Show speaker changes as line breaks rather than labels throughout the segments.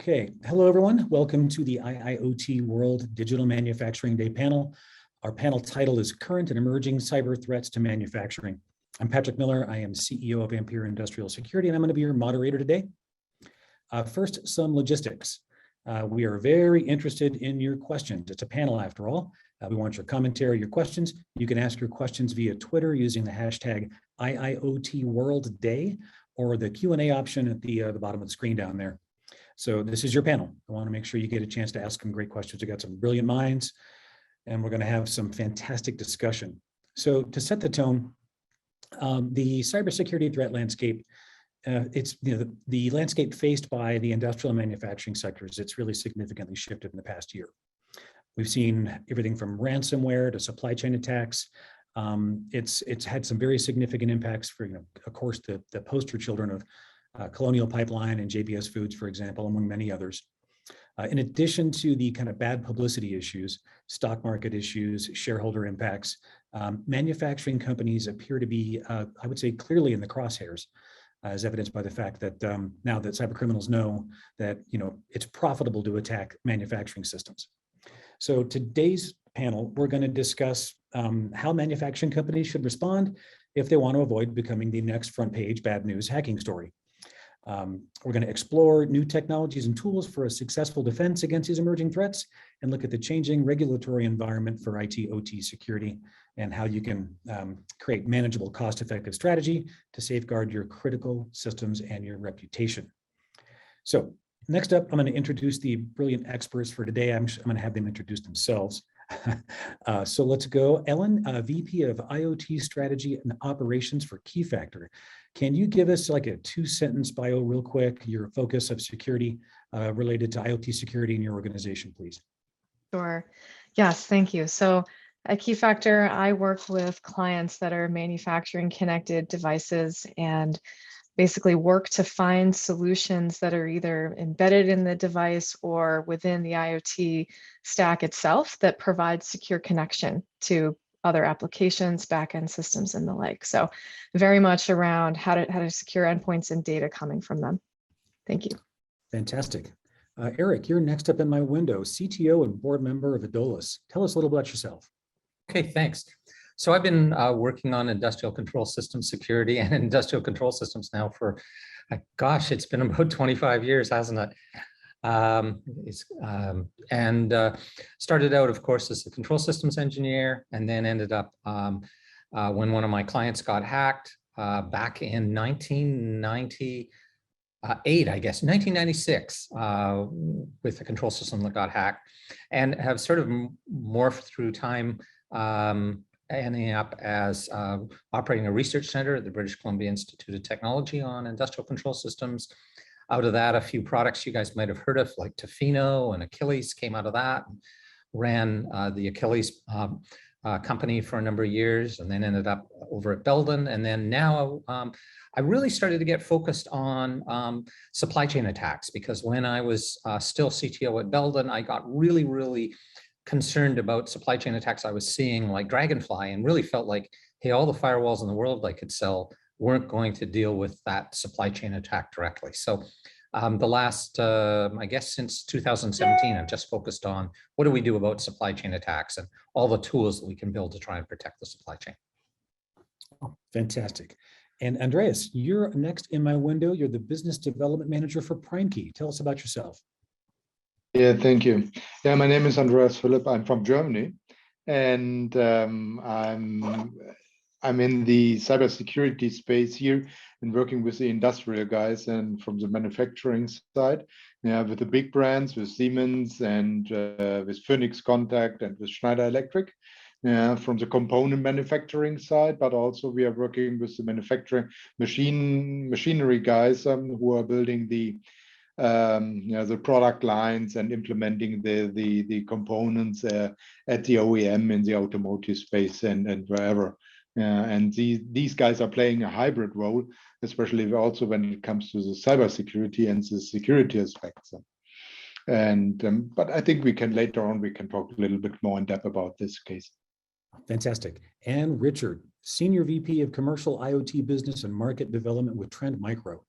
Okay, hello everyone. Welcome to the IIoT World Digital Manufacturing Day panel. Our panel title is Current and Emerging Cyber Threats to Manufacturing. I'm Patrick Miller. I am CEO of Ampere Industrial Security, and I'm going to be your moderator today. First, some logistics. We are very interested in your questions. It's a panel after all. We want your commentary, your questions. You can ask your questions via Twitter using the hashtag IIoT World Day or the Q&A option at the bottom of the screen down there. So this is your panel. I want to make sure you get a chance to ask some great questions. We've got some brilliant minds, and we're going to have some fantastic discussion. So to set the tone, the cybersecurity threat landscape, it's the landscape faced by the industrial and manufacturing sectors. It's really significantly shifted in the past year. We've seen everything from ransomware to supply chain attacks. It's had some very significant impacts for, of course, the poster children of Colonial Pipeline and JBS Foods, for example, among many others. In addition to the kind of bad publicity issues, stock market issues, shareholder impacts, manufacturing companies appear to be, I would say, clearly in the crosshairs, as evidenced by the fact that now that cybercriminals know that it's profitable to attack manufacturing systems. So today's panel, we're going to discuss how manufacturing companies should respond if they want to avoid becoming the next front page bad news hacking story. We're going to explore new technologies and tools for a successful defense against these emerging threats and look at the changing regulatory environment for IT/OT security and how you can create manageable, cost-effective strategy to safeguard your critical systems and your reputation. So next up, I'm going to introduce the brilliant experts for today. I'm going to have them introduce themselves. So let's go. Ellen, VP of IoT Strategy and Operations for Keyfactor. Can you give us like a 2-sentence bio real quick, your focus of security related to IoT security in your organization, please?
Sure. Yes, thank you. So at Keyfactor, I work with clients that are manufacturing connected devices and basically work to find solutions that are either embedded in the device or within the IoT stack itself that provide secure connection to other applications, backend systems, and the like. So very much around how to secure endpoints and data coming from them. Thank you.
Fantastic. Eric, you're next up in my window, CTO and board member of Adolis. Tell us a little about yourself.
Okay, thanks. So I've been working on industrial control system security and industrial control systems now for, gosh, it's been about 25 years, hasn't it? Started out, of course, as a control systems engineer, and then ended up when one of my clients got hacked back in 1998, I guess, 1996, with a control system that got hacked, and have sort of morphed through time, ending up as operating a research center at the British Columbia Institute of Technology on industrial control systems. Out of that, a few products you guys might have heard of, like Tofino and Achilles, came out of that. Ran the Achilles company for a number of years, and then ended up over at Belden. And then now I really started to get focused on supply chain attacks, because when I was still CTO at Belden, I got really concerned about supply chain attacks I was seeing, like Dragonfly, and really felt like, hey, all the firewalls in the world I could sell weren't going to deal with that supply chain attack directly. So the last, I guess since 2017, I've just focused on what do we do about supply chain attacks and all the tools that we can build to try and protect the supply chain.
Oh, fantastic. And Andreas, you're next in my window. You're the business development manager for PrimeKey. Tell us about yourself.
Yeah, thank you. Yeah, my name is Andreas Philipp. I'm from Germany, and I'm in the cybersecurity space here and working with the industrial guys and from the manufacturing side, with the big brands, with Siemens and with Phoenix Contact and with Schneider Electric, from the component manufacturing side, but also we are working with the manufacturing machinery guys who are building the product lines and implementing the components at the OEM in the automotive space and wherever. And these guys are playing a hybrid role, especially also when it comes to the cybersecurity and the security aspects. And but I think we can later on talk a little bit more in depth about this case.
Fantastic. And Richard, Senior VP of Commercial IoT Business and Market Development with Trend Micro.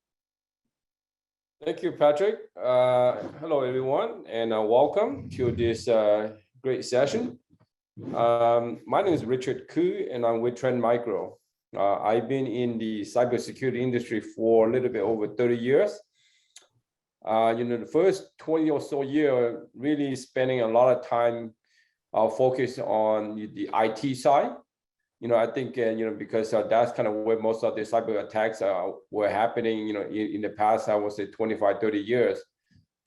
Thank you, Patrick. Hello, everyone, and welcome to this great session. My name is Richard Koo, and I'm with Trend Micro. I've been in the cybersecurity industry for a little bit over 30 years. The first 20 or so years, really spending a lot of time focused on the IT side. I think, because that's kind of where most of the cyber attacks were happening, in the past, I would say 25, 30 years.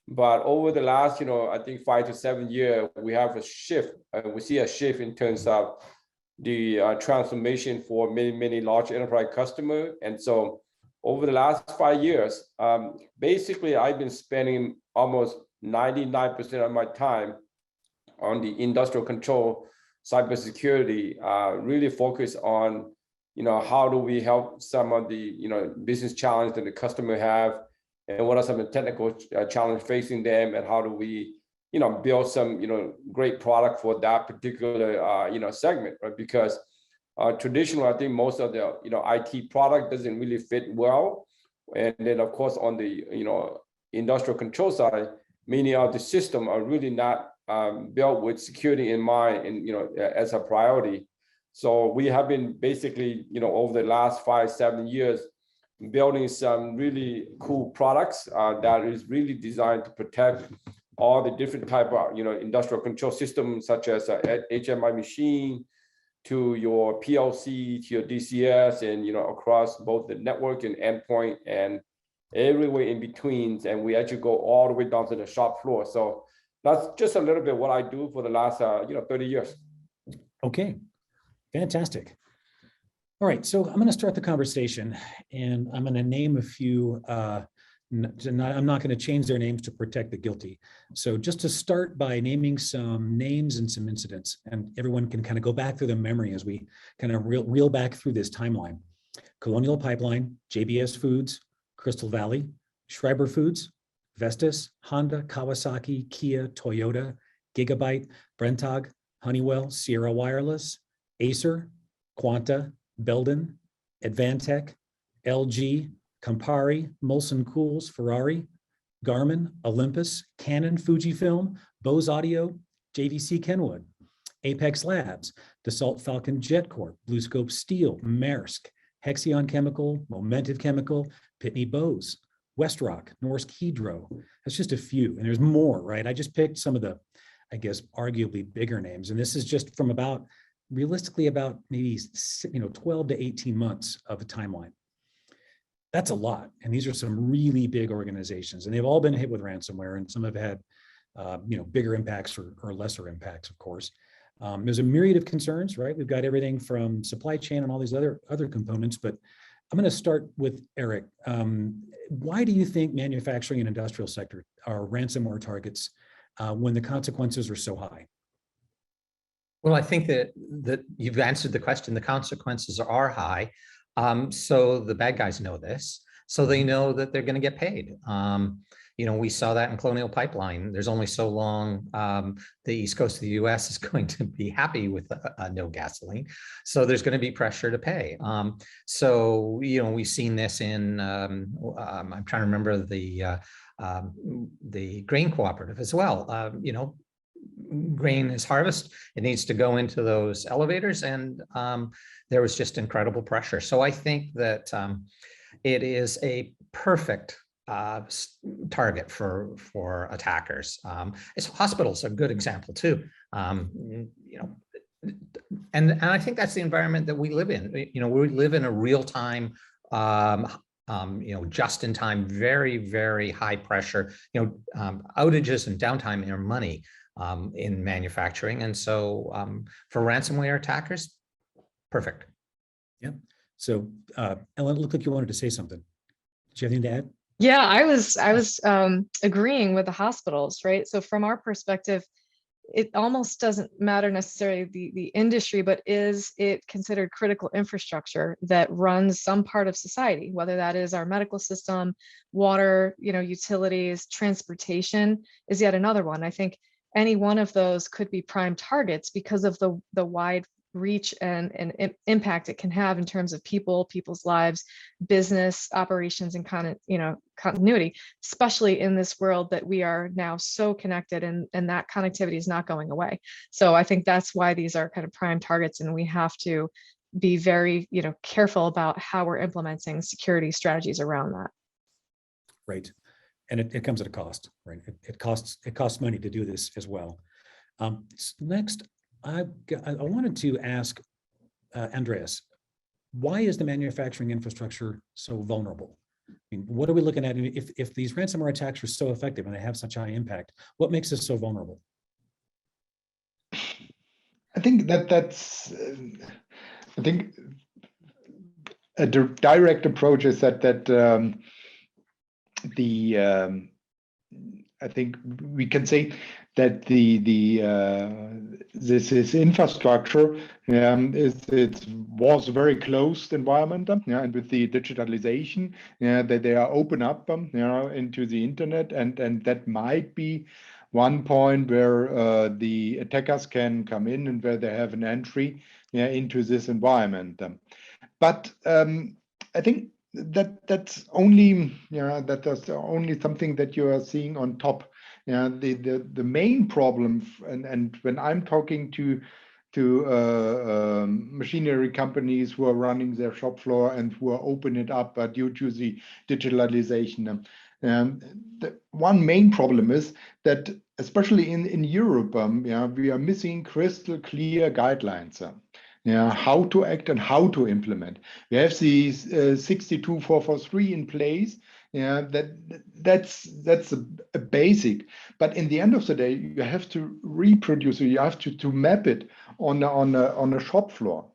But over the last, I think 5 to 7 years, we have a shift. We see a shift in terms of the transformation for many, many large enterprise customers. And so over the last 5 years, basically, I've been spending almost 99% of my time on the industrial control cybersecurity, really focus on, how do we help some of the, business challenge that the customer have, and what are some of the technical challenge facing them, and how do we, build some, great product for that particular, segment, right? Because traditionally, I think most of the, IT product doesn't really fit well. And then, of course, on the, industrial control side, many of the systems are really not built with security in mind and as a priority. So we have been basically over the last 5, 7 years building some really cool products that is really designed to protect all the different type of industrial control systems, such as HMI machine, to your PLC, to your DCS, and across both the network and endpoint and everywhere in between. And we actually go all the way down to the shop floor. So that's just a little bit what I do for the last 30 years.
Okay, fantastic. All right, so I'm going to start the conversation, and I'm going to name a few. I'm not going to change their names to protect the guilty. So just to start by naming some names and some incidents, and everyone can kind of go back through the memory as we kind of reel back through this timeline. Colonial Pipeline, JBS Foods, Crystal Valley, Schreiber Foods, Vestas, Honda, Kawasaki, Kia, Toyota, Gigabyte, Brenntag, Honeywell, Sierra Wireless, Acer, Quanta, Belden, Advantech, LG, Campari, Molson Cools, Ferrari, Garmin, Olympus, Canon, Fujifilm, Bose Audio, JVC Kenwood, Apex Labs, Dassault Falcon Jet Corp, BlueScope Steel, Maersk, Hexion Chemical, Momentive Chemical, Pitney Bowes, Westrock, Norsk Hydro. That's just a few, and there's more, right? I just picked some of the, I guess, arguably bigger names, and this is just from realistically about maybe 12 to 18 months of a timeline. That's a lot, and these are some really big organizations, and they've all been hit with ransomware, and some have had bigger impacts or lesser impacts, of course. There's a myriad of concerns, right? We've got everything from supply chain and all these other components, but I'm going to start with Eric. Why do you think manufacturing and industrial sector are ransomware targets when the consequences are so high?
Well, I think that you've answered the question. The consequences are high. So the bad guys know this, so they know that they're going to get paid. We saw that in Colonial Pipeline. There's only so long the East Coast of the US is going to be happy with no gasoline. So there's going to be pressure to pay. We've seen this in, I'm trying to remember the grain cooperative as well. Grain is harvest, it needs to go into those elevators, and there was just incredible pressure. So I think that it is a perfect target for attackers. Hospitals are a good example too. And I think that's the environment that we live in. We live in a real-time, just in time, very, very high pressure. Outages and downtime are money in manufacturing, and so for ransomware attackers, perfect.
Yeah. So, Ellen, it looked like you wanted to say something. Do you have anything to add?
Yeah, I was agreeing with the hospitals, right? So from our perspective, it almost doesn't matter necessarily the industry, but is it considered critical infrastructure that runs some part of society, whether that is our medical system, water, utilities, transportation is yet another one. I think any one of those could be prime targets because of the wide reach and impact it can have in terms of people's lives, business operations, and continuity, especially in this world that we are now so connected, and that connectivity is not going away. So I think that's why these are kind of prime targets, and we have to be very, careful about how we're implementing security strategies around that.
Right. And it comes at a cost, right? It costs money to do this as well. Next, I wanted to ask Andreas, why is the manufacturing infrastructure so vulnerable? I mean, what are we looking at? If these ransomware attacks are so effective and they have such high impact, what makes us so vulnerable?
I think that's I think a direct approach is that I think we can say that this infrastructure it was a very closed environment, and with the digitalization, that they are open up, into the internet, and that might be one point where the attackers can come in and where they have an entry into this environment. But I think that's only that's only something that you are seeing on top. The main problem, and when I'm talking to machinery companies who are running their shop floor and who are opening it up due to the digitalization, the one main problem is that, especially in Europe, we are missing crystal clear guidelines. How to act and how to implement. We have these 62443 in place. That's a basic. But in the end of the day, you have to reproduce it. You have to map it on a shop floor,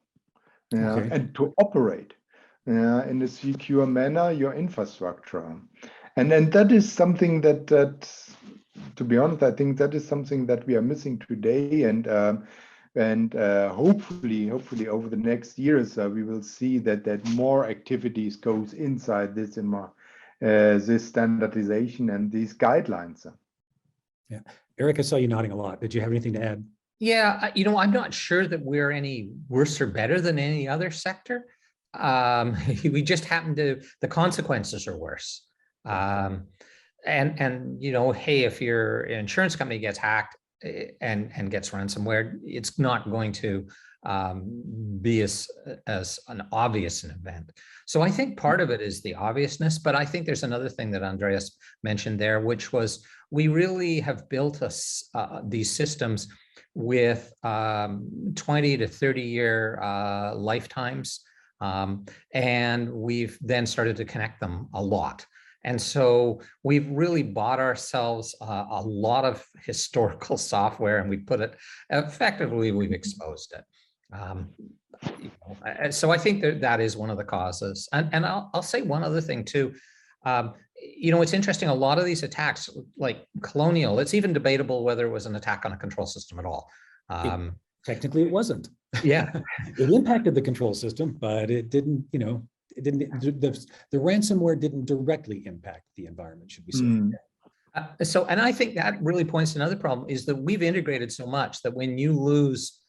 Okay.
and to operate in a secure manner your infrastructure. And that is something that to be honest, I think that is something that we are missing today, and hopefully over the next years we will see that more activities goes inside this this standardization and these guidelines.
Yeah, Eric, I saw you nodding a lot. Did you have anything to add?
Yeah, I'm not sure that we're any worse or better than any other sector. We just happen to, the consequences are worse. And hey, if your insurance company gets hacked and gets ransomware, it's not going to be as an obvious an event. So I think part of it is the obviousness, but I think there's another thing that Andreas mentioned there, which was we really have built these systems with 20 to 30 year lifetimes, and we've then started to connect them a lot. And so we've really bought ourselves a lot of historical software, and we put it, effectively, we've exposed it. So I think that is one of the causes. And I'll say one other thing too. It's interesting, a lot of these attacks, like Colonial, it's even debatable whether it was an attack on a control system at all.
Technically, it wasn't.
Yeah.
It impacted the control system, but it didn't, the ransomware didn't directly impact the environment, should we say.
And I think that really points to another problem, is that we've integrated so much that when you lose,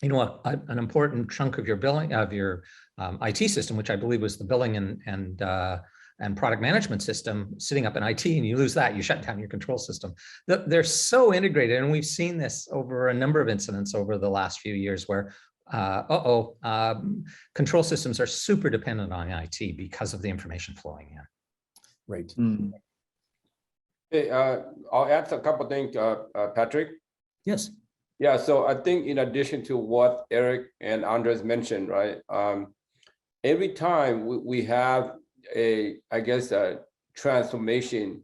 an important chunk of your billing, of your IT system, which I believe was the billing and product management system sitting up in IT, and you lose that, you shut down your control system. They're so integrated, and we've seen this over a number of incidents over the last few years where control systems are super dependent on IT because of the information flowing in.
Right.
Hey, I'll add a couple of things, Patrick.
Yes.
Yeah, so I think in addition to what Eric and Andres mentioned, right? Every time we have a transformation,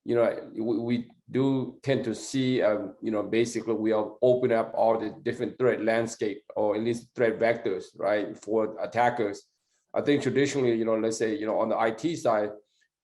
we do tend to see, basically we are open up all the different threat landscape, or at least threat vectors, right, for attackers. I think traditionally, let's say, on the IT side,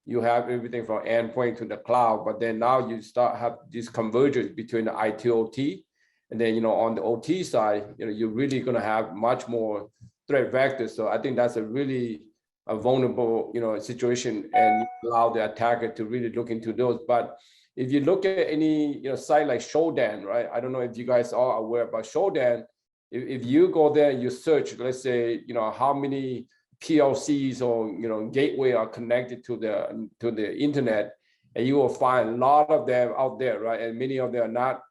you have everything from endpoint to the cloud, but then now you start have this convergence between the IT OT, and then, on the OT side, you're really going to have much more threat vectors. So I think that's a really vulnerable, situation, and allow the attacker to really look into those. But if you look at any, site like Shodan, right? I don't know if you guys are aware about Shodan. If you go there and you search, let's say, how many PLCs or gateway are connected to the internet, and you will find a lot of them out there, right? And many of them are not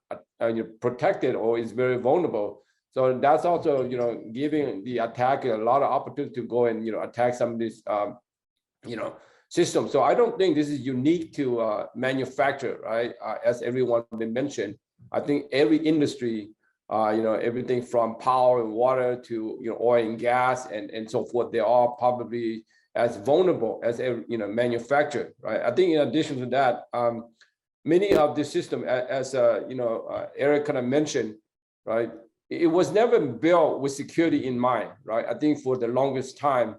protected or is very vulnerable. So that's also giving the attacker a lot of opportunity to go and attack some of these systems. So I don't think this is unique to manufacture, right? As everyone been mentioned, I think every industry, everything from power and water to oil and gas and so forth, they are probably as vulnerable as manufacturer, right? I think in addition to that, many of the system, as Eric kind of mentioned, right, it was never built with security in mind, right? I think for the longest time,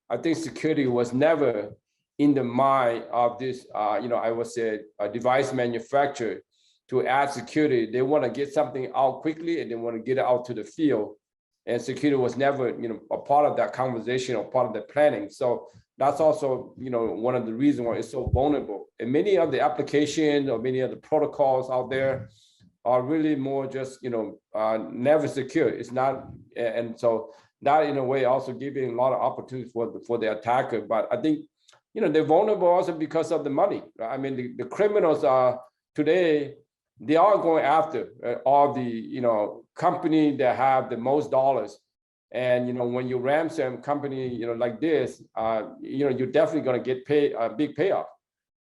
I think security was never in the mind of this, I would say, a device manufacturer to add security. They want to get something out quickly and they want to get it out to the field. And security was never, a part of that conversation or part of the planning. So that's also, one of the reasons why it's so vulnerable. And many of the applications or many of the protocols out there are really more just, never secure. It's not, and so that in a way also giving a lot of opportunities for the attacker. But I think, they're vulnerable also because of the money. Right? I mean, the criminals are today, they are going after all the, company that have the most dollars. And, when you ransom company, like this, you're definitely going to get paid a big payoff,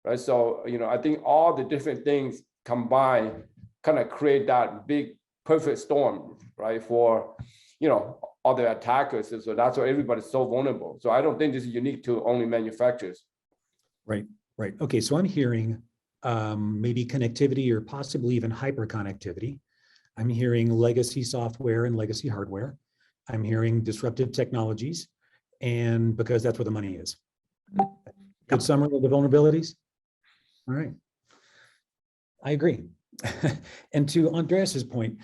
right? So, I think all the different things combined kind of create that big perfect storm, right? For, other attackers. And so that's why everybody's so vulnerable. So I don't think this is unique to only manufacturers.
Right. Okay, so I'm hearing maybe connectivity or possibly even hyperconnectivity. I'm hearing legacy software and legacy hardware. I'm hearing disruptive technologies, and because that's where the money is. Good summary of the vulnerabilities. All right, I agree. And to Andreas's point,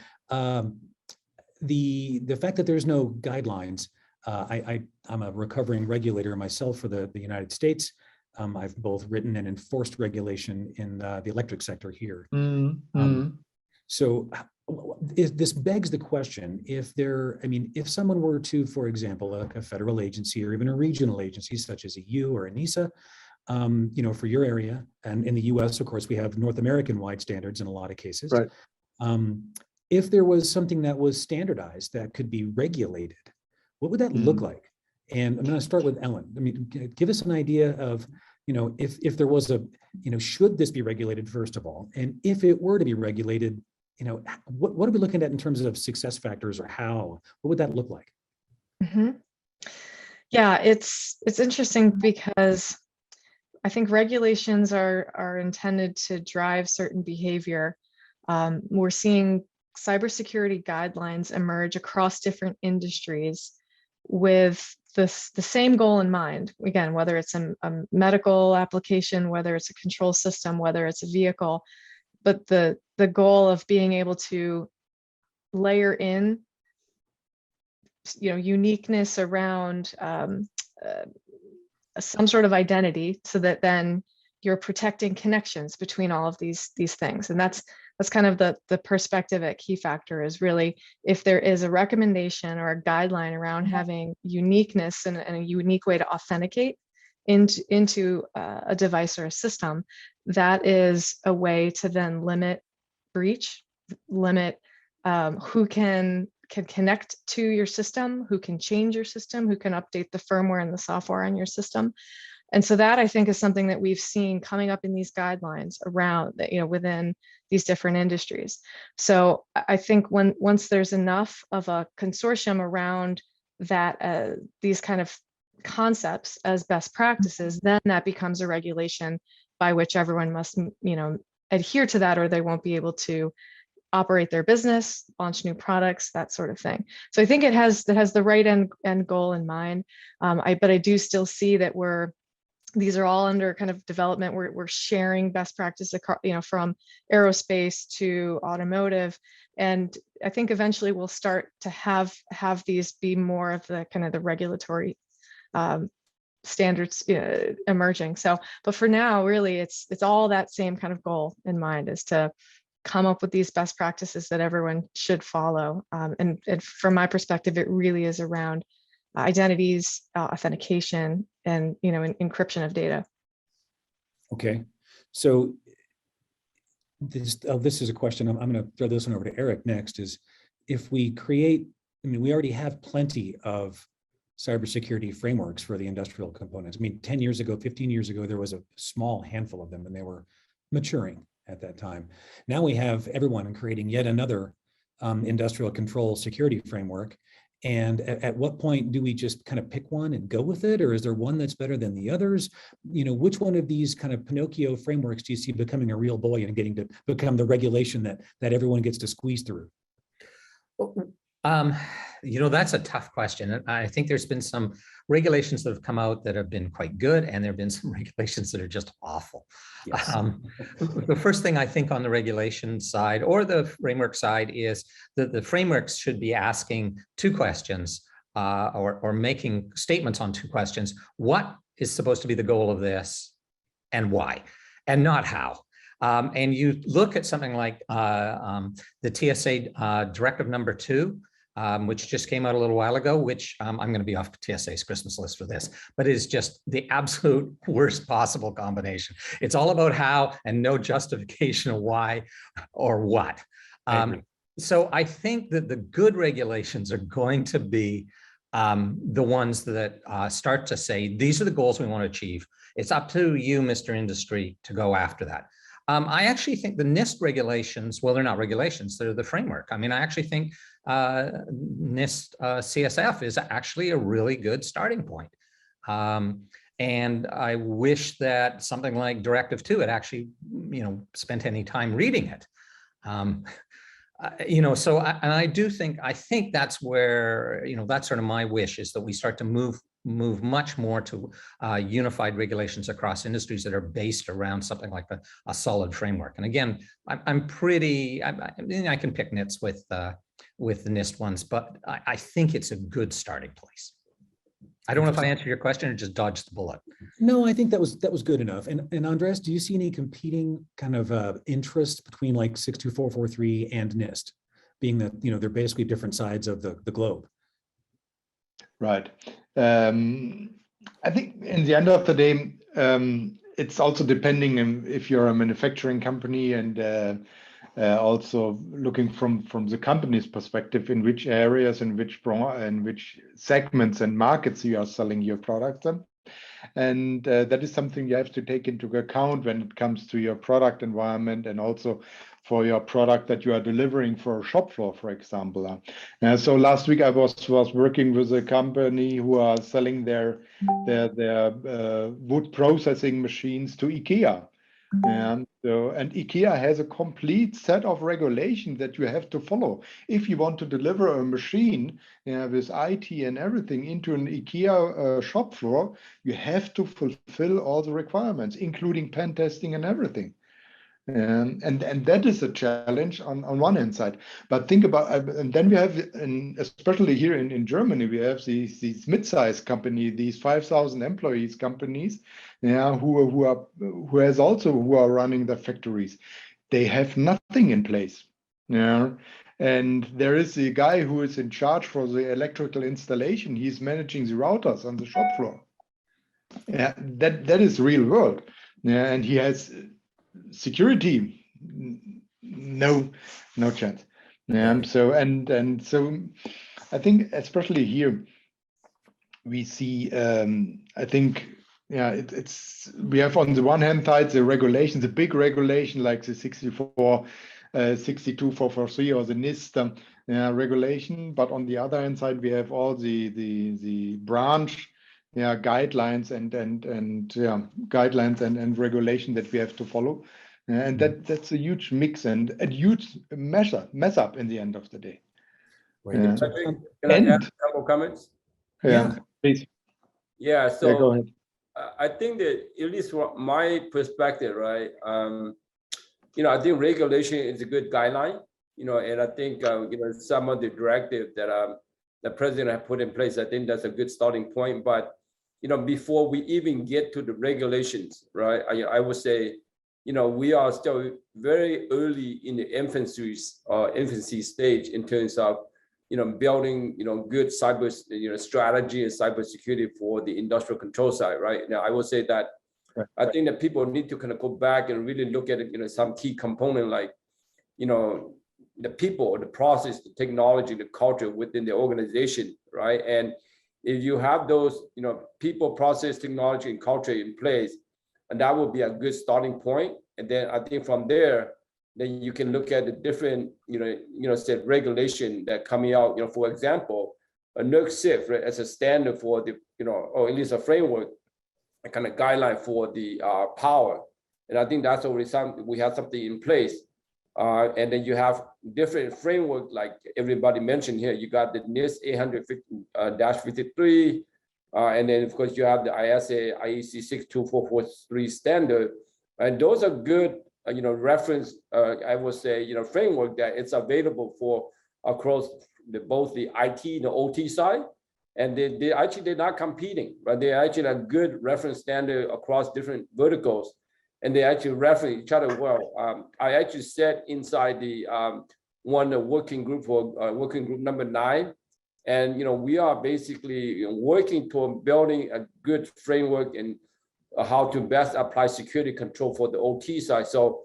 the fact that there's no guidelines. I'm a recovering regulator myself for the United States. I've both written and enforced regulation in the electric sector here. So this begs the question, if someone were to, for example, like a federal agency or even a regional agency such as EU or a NISA, for your area, and in the US, of course, we have North American wide standards in a lot of cases.
Right.
If there was something that was standardized that could be regulated, what would that look like? And I'm going to start with Ellen. I mean, give us an idea of, if there was should this be regulated first of all? And if it were to be regulated, what are we looking at in terms of success factors, or how? What would that look like?
Mm-hmm. Yeah, it's interesting because I think regulations are intended to drive certain behavior. We're seeing cybersecurity guidelines emerge across different industries with the same goal in mind. Again, whether it's a medical application, whether it's a control system, whether it's a vehicle, but the goal of being able to layer in, uniqueness around some sort of identity, so that then you're protecting connections between all of these things. And that's kind of the perspective at Key Factor, is really, if there is a recommendation or a guideline around having uniqueness and a unique way to authenticate into a device or a system, that is a way to then limit breach, limit who can connect to your system, who can change your system, who can update the firmware and the software on your system. And so that, I think, is something that we've seen coming up in these guidelines around, within these different industries. So I think once there's enough of a consortium around that, these kind of concepts as best practices, then that becomes a regulation by which everyone must, adhere to that, or they won't be able to operate their business, launch new products, that sort of thing. So I think it has the right end goal in mind. But I do still see that these are all under kind of development. We're sharing best practice across, from aerospace to automotive. And I think eventually we'll start to have these be more of the kind of the regulatory standards emerging. So, but for now, really, it's all that same kind of goal in mind, is to come up with these best practices that everyone should follow. And from my perspective, it really is around identities, authentication, and encryption of data.
Okay, so this is a question. I'm going to throw this one over to Eric next. Is if we create, I mean, we already have plenty of cybersecurity frameworks for the industrial components. I mean, 10 years ago, 15 years ago, there was a small handful of them, and they were maturing at that time. Now we have everyone creating yet another industrial control security framework. And at what point do we just kind of pick one and go with it? Or is there one that's better than the others? Which one of these kind of Pinocchio frameworks do you see becoming a real boy and getting to become the regulation that everyone gets to squeeze through?
That's a tough question. I think there's been some regulations that have come out that have been quite good, and there have been some regulations that are just awful.
Yes.
The first thing I think on the regulation side or the framework side is that the frameworks should be asking two questions or making statements on two questions. What is supposed to be the goal of this and why, and not how? And you look at something like the TSA Directive number 2, which just came out a little while ago, which I'm going to be off TSA's Christmas list for this, but it's just the absolute worst possible combination. It's all about how and no justification of why or what. So I think that the good regulations are going to be the ones that start to say, these are the goals we want to achieve. It's up to you, Mr. Industry, to go after that. I actually think the NIST regulations, well, they're not regulations, they're the framework. I mean, I actually think NIST CSF is actually a really good starting point. And I wish that something like Directive 2 had actually, spent any time reading it. So I think that's where, that's sort of my wish, is that we start to move much more to unified regulations across industries that are based around something like a solid framework. And again, I can pick nits with the NIST ones, but I think it's a good starting place. I don't know if I answered your question or just dodged the bullet.
No, I think that was good enough. And Andres, do you see any competing kind of interest between like 62443 and NIST, being that they're basically different sides of the globe?
Right. I think in the end of the day, it's also depending on if you're a manufacturing company and also looking from the company's perspective, in which areas, in which segments and markets you are selling your products in. And that is something you have to take into account when it comes to your product environment, and also for your product that you are delivering for a shop floor, for example. So last week I was working with a company who are selling their wood processing machines to IKEA. And IKEA has a complete set of regulations that you have to follow. If you want to deliver a machine with IT and everything into an IKEA shop floor, you have to fulfill all the requirements, including pen testing and everything. And that is a challenge on one hand side. But think about, and then we have, especially here in Germany, we have these mid-sized companies, these 5,000 employees companies, who are running the factories. They have nothing in place. And there is a guy who is in charge for the electrical installation. He's managing the routers on the shop floor. That is real world. And he has security, no chance. So I think especially here we see, I think, we have on the one hand side the regulations, the big regulation like the 62443 or the NIST regulation, but on the other hand side we have all the branch guidelines and regulation that we have to follow, and that's a huge mix and a huge mess up in the end of the day.
Can I add a couple comments?
Yeah, please.
Yeah, so
go ahead.
I think that, at least from my perspective, right, I think regulation is a good guideline, and I think some of the directive that the president has put in place, I think that's a good starting point. But before we even get to the regulations, right, I would say we are still very early in the infancy stage in terms of, building, good cyber, strategy and cybersecurity for the industrial control side, right? Now, I will say that I think that people need to kind of go back and really look at it, some key component like, the people, the process, the technology, the culture within the organization, right? And if you have those, people, process, technology, and culture in place, and that will be a good starting point. And then I think from there, then you can look at the different, say regulation that coming out, for example, a NERC CIF, right, as a standard for the, or at least a framework, a kind of guideline for the power. And I think that's already we have something in place. And then you have different framework, like everybody mentioned here. You got the NIST 800-53, and then of course you have the ISA IEC 62443 standard, and those are good, reference. I would say, framework that it's available for across both the IT and the OT side, and they actually they're not competing, but they're actually a good reference standard across different verticals. And they actually reference each other well. I actually sat inside the working group for working group number 9, and we are basically working toward building a good framework and how to best apply security control for the OT side. So,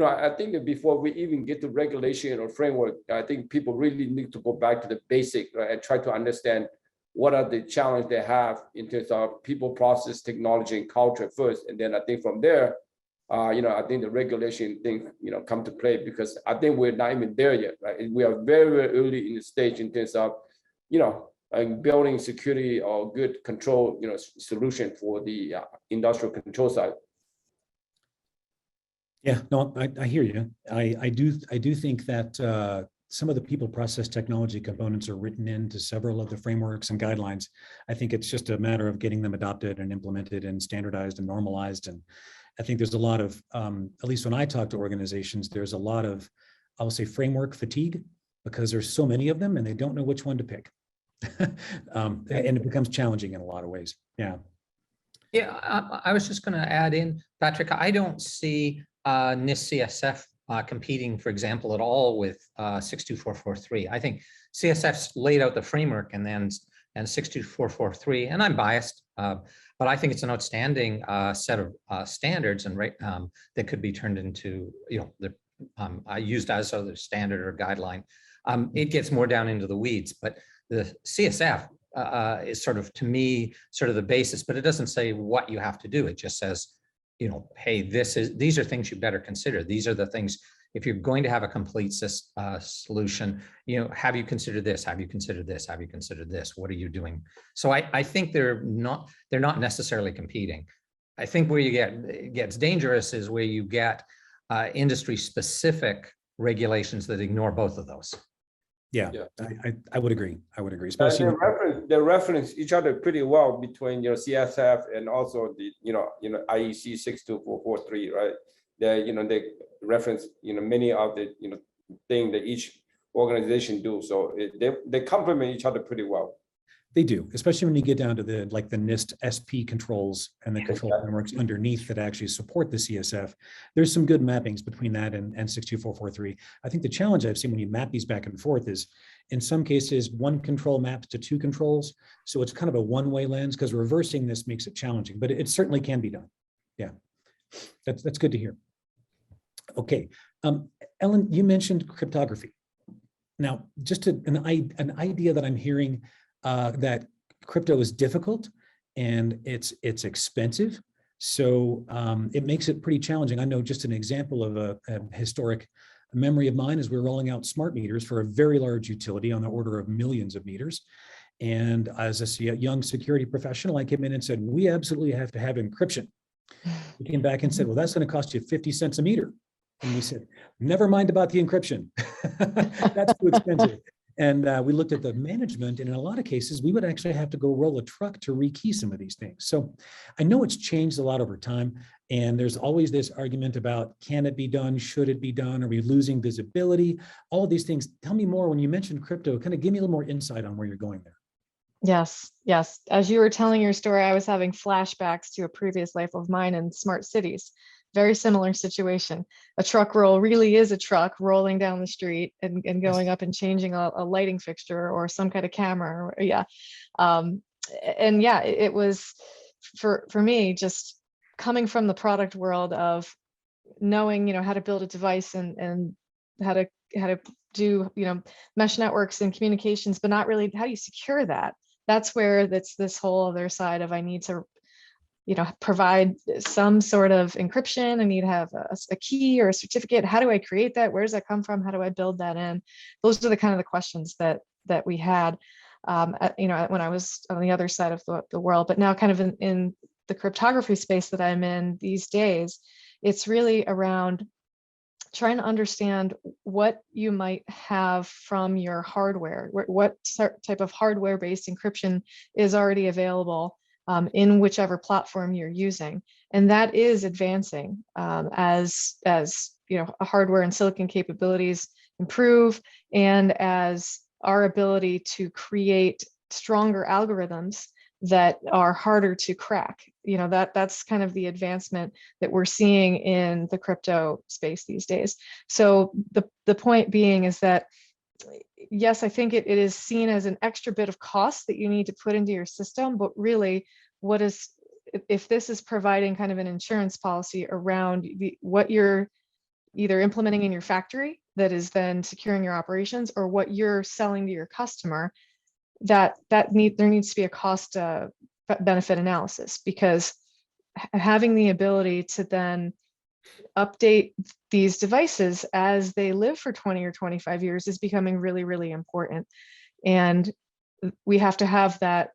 I think that before we even get to regulation or framework, I think people really need to go back to the basic, right, and try to understand what are the challenges they have in terms of people, process, technology, and culture first, and then I think from there. I think the regulation thing, come to play, because I think we're not even there yet, right? We are very, very early in the stage in terms of, building security or good control, solution for the industrial control side.
Yeah, no, I hear you. I do think that some of the people, process, technology components are written into several of the frameworks and guidelines. I think it's just a matter of getting them adopted and implemented and standardized and normalized. And I think there's a lot of, at least when I talk to organizations, there's a lot of, I will say, framework fatigue, because there's so many of them and they don't know which one to pick. And it becomes challenging in a lot of ways. Yeah.
Yeah, I was just going to add in, Patrick, I don't see NIST CSF competing, for example, at all with 62443. I think CSF's laid out the framework and 62443, and I'm biased, but I think it's an outstanding set of standards and that could be turned into, used as a standard or guideline. It gets more down into the weeds, but the CSF is sort of, to me, sort of the basis, but it doesn't say what you have to do. It just says, hey, these are things you better consider. These are the things, if you're going to have a complete solution, have you considered this? Have you considered this? Have you considered this? What are you doing? So I think they're not necessarily competing. I think where it gets dangerous is where you get industry specific regulations that ignore both of those.
Yeah. I would agree. Especially
they reference each other pretty well between CSF and also the IEC 62443, right? They reference many of the thing that each organization do. So they complement each other pretty well.
They do, especially when you get down to the NIST SP controls and the control frameworks underneath that actually support the CSF. There's some good mappings between that and 62443. I think the challenge I've seen when you map these back and forth is, in some cases, one control maps to two controls. So it's kind of a one-way lens, because reversing this makes it challenging, but it certainly can be done. Yeah, that's good to hear. Okay, Ellen, you mentioned cryptography. Now, just an idea that I'm hearing, that crypto is difficult and it's expensive. So it makes it pretty challenging. I know just an example of a historic memory of mine is we're rolling out smart meters for a very large utility on the order of millions of meters. And as a young security professional, I came in and said, we absolutely have to have encryption. We came back and said, well, that's going to cost you 50 cents a meter. And we said, never mind about the encryption. That's too expensive. And we looked at the management, and in a lot of cases, we would actually have to go roll a truck to rekey some of these things. So I know it's changed a lot over time, and there's always this argument about, can it be done? Should it be done? Are we losing visibility? All of these things. Tell me more. When you mentioned crypto, kind of give me a little more insight on where you're going there.
Yes. As you were telling your story, I was having flashbacks to a previous life of mine in smart cities. very similar situation. A truck roll really is a truck rolling down the street and going up and changing a lighting fixture or some kind of camera. Yeah. And yeah, it was for me, just coming from the product world of knowing, how to build a device and how to do, mesh networks and communications, but not really how do you secure that. That's where that's this whole other side of I need to provide some sort of encryption. I need to have a key or a certificate. How do I create that? Where does that come from? How do I build that in? Those are the kind of the questions that we had, when I was on the other side of the world. But now kind of in the cryptography space that I'm in these days, it's really around trying to understand what you might have from your hardware, what type of hardware-based encryption is already available in whichever platform you're using. And that is advancing as hardware and silicon capabilities improve, and as our ability to create stronger algorithms that are harder to crack. That's kind of the advancement that we're seeing in the crypto space these days. So the point being is that, yes, I think it is seen as an extra bit of cost that you need to put into your system, but really if this is providing kind of an insurance policy around what you're either implementing in your factory that is then securing your operations, or what you're selling to your customer, there needs to be a cost benefit analysis, because having the ability to then update these devices as they live for 20 or 25 years is becoming really, really important. And we have to have that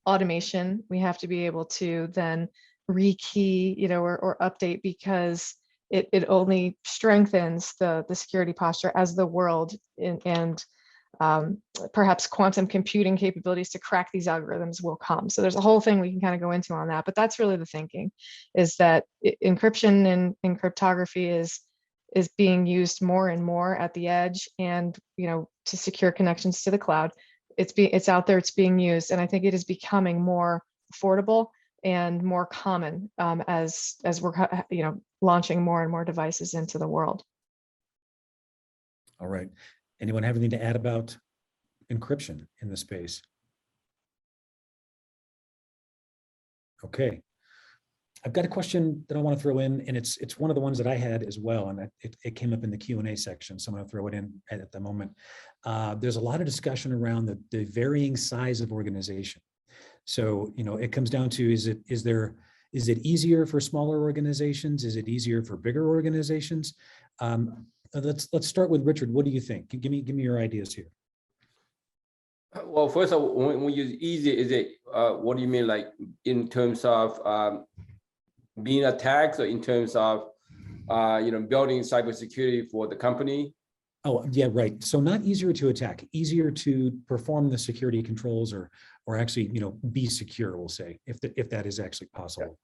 automation. We have to be able to then rekey, or update, because it only strengthens the security posture as the world and perhaps quantum computing capabilities to crack these algorithms will come. So there's a whole thing we can kind of go into on that, but that's really the thinking, is that encryption and cryptography is being used more and more at the edge, and to secure connections to the cloud. It's out there, it's being used, and I think it is becoming more affordable and more common as we're launching more and more devices into the world.
All right. Anyone have anything to add about encryption in the space? Okay. I've got a question that I want to throw in, and it's one of the ones that I had as well, and it came up in the Q&A section, so I'm going to throw it in at the moment. There's a lot of discussion around the varying size of organization. So, it comes down to, is it easier for smaller organizations? Is it easier for bigger organizations? Let's start with Richard. What do you think? Give me your ideas here.
Well, first of all, when you use easy, is it what do you mean, like in terms of being attacked, or in terms of building cybersecurity for the company?
Oh, yeah, right. So not easier to attack, easier to perform the security controls, or actually, be secure, we'll say, if that is actually possible.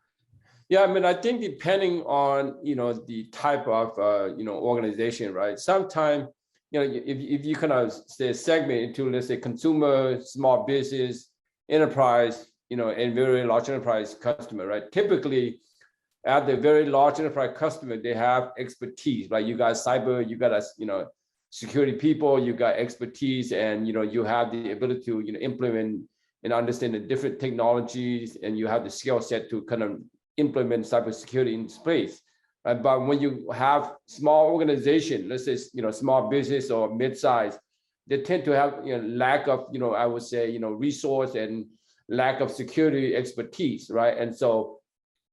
Yeah, I mean, I think depending on the type of organization, right? Sometimes if you kind of say segment into, let's say, consumer, small business, enterprise, and very large enterprise customer, right? Typically, at the very large enterprise customer, they have expertise, right? You got cyber, you got security people, you got expertise, and you have the ability to implement and understand the different technologies, and you have the skill set to kind of implement cybersecurity in space. Right? But when you have small organization, let's say small business or mid-size, they tend to have lack of I would say resource and lack of security expertise, right? And so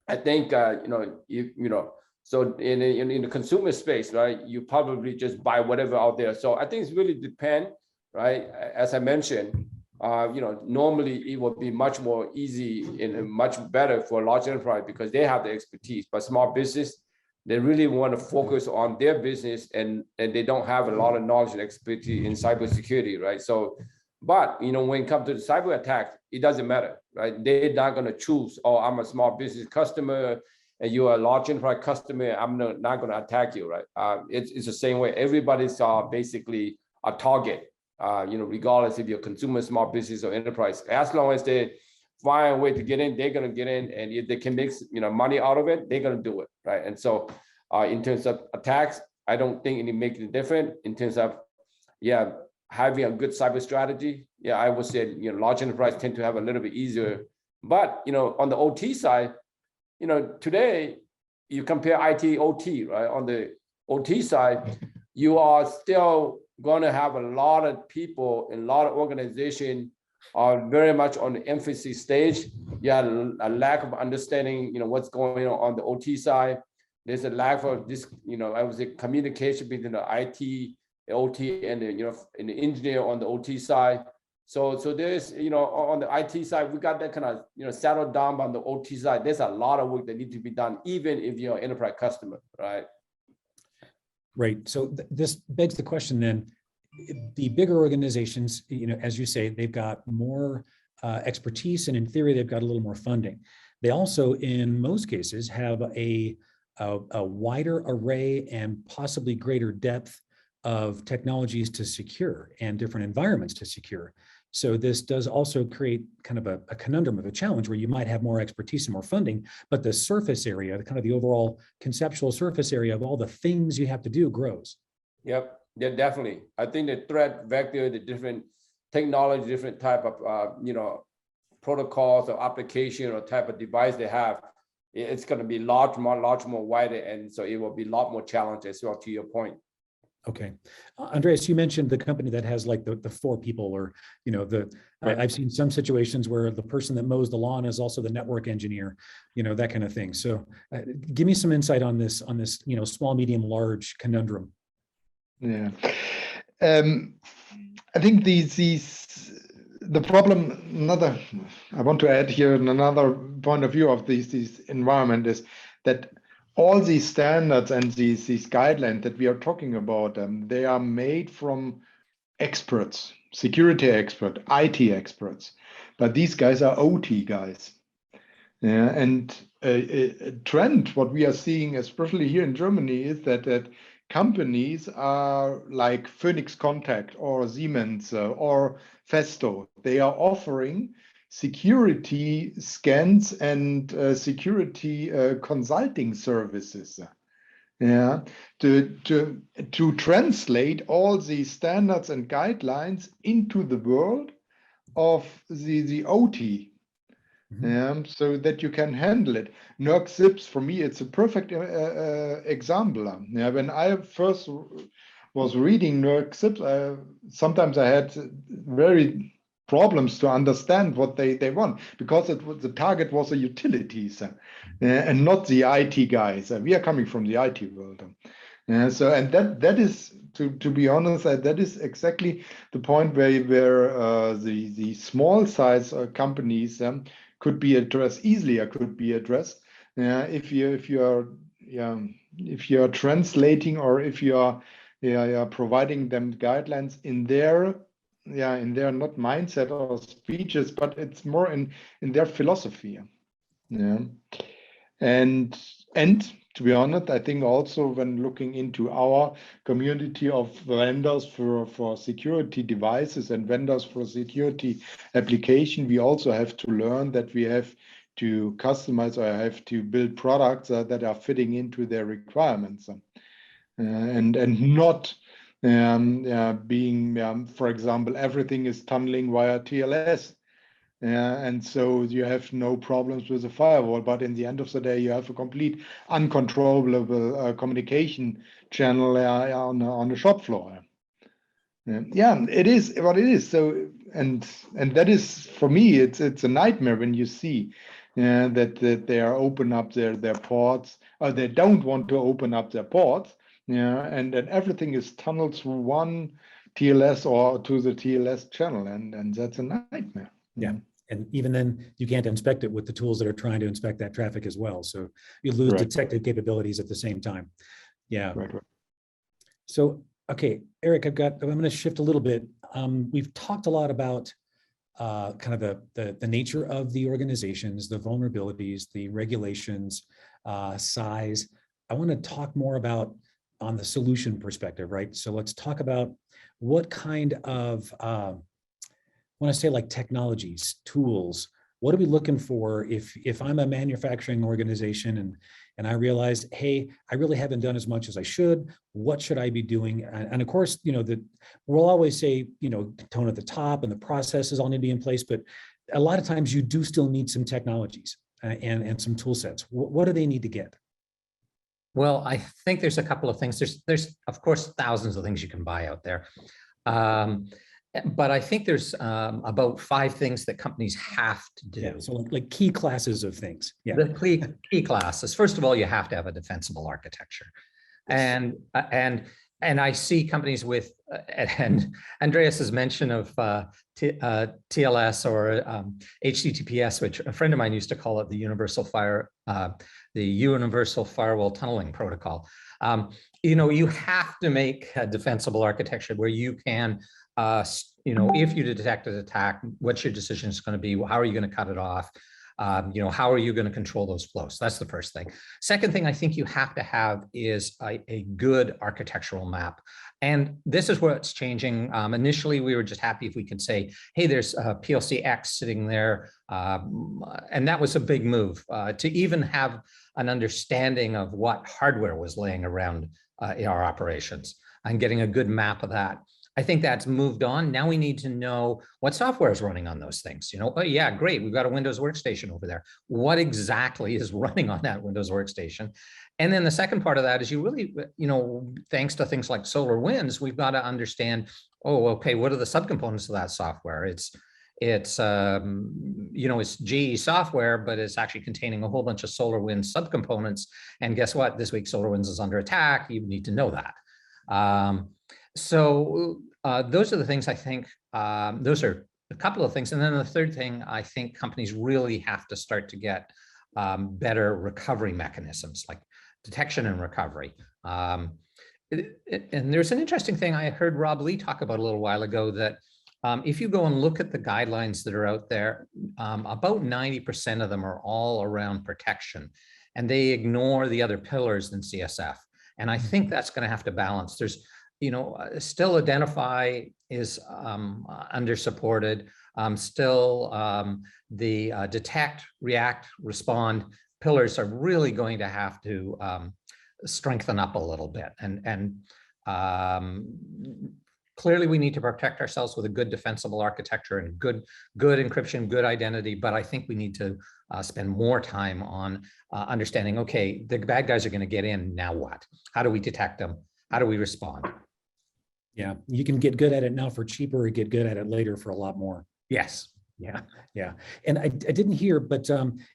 I think so in the consumer space, right, you probably just buy whatever out there. So I think it's really depend, right? As I mentioned, normally it would be much more easy and much better for a large enterprise because they have the expertise. But small business, they really want to focus on their business, and they don't have a lot of knowledge and expertise in cybersecurity, right? So, but when it comes to the cyber attack, it doesn't matter, right? They're not going to choose, oh, I'm a small business customer and you're a large enterprise customer, I'm not going to attack you, right? It's the same way. Everybody's basically a target. Regardless if you're consumer, small business, or enterprise, as long as they find a way to get in, they're going to get in, and if they can make money out of it, they're going to do it, right? And so in terms of attacks, I don't think it makes a difference. In terms of having a good cyber strategy, I would say large enterprise tend to have a little bit easier. But on the OT side, today you compare IT OT, right? On the OT side, you are still going to have a lot of people, a lot of organizations are very much on the infancy stage. A lack of understanding, what's going on the OT side. There's a lack of this, I would say communication between the IT, the OT, and and the engineer on the OT side. So there's, on the IT side, we got that kind of, settled down on the OT side. There's a lot of work that needs to be done, even if you're an enterprise customer, right?
Right. So this begs the question then, the bigger organizations, as you say, they've got more expertise, and in theory, they've got a little more funding. They also, in most cases, have a wider array and possibly greater depth of technologies to secure and different environments to secure. So this does also create kind of a conundrum of a challenge where you might have more expertise and more funding, but the surface area, kind of the overall conceptual surface area of all the things you have to do grows.
Yep. Yeah, definitely. I think the threat vector, the different technology, different type of protocols or application or type of device they have, it's going to be much more wider, and so it will be a lot more challenging as well. To your point.
Okay, Andreas, you mentioned the company that has like the 4 people, or
Right.
I've seen some situations where the person that mows the lawn is also the network engineer, that kind of thing. So give me some insight on this small, medium, large conundrum.
Yeah, I think the problem. I want to add here another point of view of these environment is that all these standards and these guidelines that we are talking about, they are made from experts, security experts, IT experts, but these guys are OT guys. Yeah, and a trend what we are seeing, especially here in Germany, is that companies are like Phoenix Contact or Siemens or Festo. They are offering security scans and security consulting services. Yeah, to translate all these standards and guidelines into the world of the OT. So that you can handle it. NERC zips, for me, it's a perfect example. Yeah, when I first was reading NERC zips, sometimes I had very problems to understand what they want, because the target was the utilities and not the IT guys. We are coming from the IT world. So, and that is, to be honest, that is exactly the point where the small size companies could be addressed easily, or could be addressed if you are translating, or if you are providing them guidelines in their not mindset or speeches, but it's more in their philosophy. Yeah, and to be honest, I think also when looking into our community of vendors for security devices and vendors for security application, we also have to learn that we have to customize, or have to build products that are fitting into their requirements, and not being, for example, everything is tunneling via TLS. And so you have no problems with the firewall, but in the end of the day, you have a complete uncontrollable communication channel on the shop floor. Yeah, it is what it is. So, and that is, for me, it's a nightmare when you see that they are open up their ports, or they don't want to open up their ports. And then everything is tunneled through one TLS or to the TLS channel, and that's a nightmare.
Yeah. And even then, you can't inspect it with the tools that are trying to inspect that traffic as well. So you lose detective capabilities at the same time. Yeah.
Right.
So, okay, Eric, I'm going to shift a little bit. We've talked a lot about kind of the nature of the organizations, the vulnerabilities, the regulations, size. I want to talk more about on the solution perspective, right? So let's talk about what kind of, I want to say like technologies, tools, What are we looking for if I'm a manufacturing organization and I realize, hey, I really haven't done as much as I should. What should I be doing? And of course, that we'll always say, tone at the top and the processes all need to be in place, but a lot of times you do still need some technologies and some tool sets. What do they need to get?
Well, I think there's a couple of things. There's of course thousands of things you can buy out there, but I think there's about 5 things that companies have to do.
Yeah, so like key classes of things. Yeah,
the key classes. First of all, you have to have a defensible architecture, and I see companies with and Andreas's mention of TLS or HTTPS, which a friend of mine used to call it the universal firewall tunneling protocol. You have to make a defensible architecture where you can, if you detect an attack, what's your decision is going to be? How are you going to cut it off? How are you going to control those flows? That's the first thing. Second thing I think you have to have is a good architectural map. And this is what's changing. Initially, we were just happy if we could say, hey, there's PLC X sitting there. And that was a big move to even have an understanding of what hardware was laying around in our operations and getting a good map of that. I think that's moved on. Now we need to know what software is running on those things. Oh yeah, great. We've got a Windows workstation over there. What exactly is running on that Windows workstation? And then the second part of that is you really, thanks to things like SolarWinds, we've got to understand, okay, what are the subcomponents of that software? It's GE software, but it's actually containing a whole bunch of SolarWinds subcomponents. And guess what? This week, SolarWinds is under attack. You need to know that. So those are the things I think, those are a couple of things. And then the third thing, I think companies really have to start to get better recovery mechanisms like detection and recovery. And there's an interesting thing I heard Rob Lee talk about a little while ago that if you go and look at the guidelines that are out there, about 90% of them are all around protection and they ignore the other pillars in CSF. And I think that's going to have to balance. There's still identify is under supported. Still the detect, react, respond pillars are really going to have to strengthen up a little bit. And clearly we need to protect ourselves with a good defensible architecture and good encryption, good identity. But I think we need to spend more time on understanding, okay, the bad guys are going to get in, now what? How do we detect them? How do we respond?
Yeah, you can get good at it now for cheaper or get good at it later for a lot more.
Yes.
Yeah. And I didn't hear, but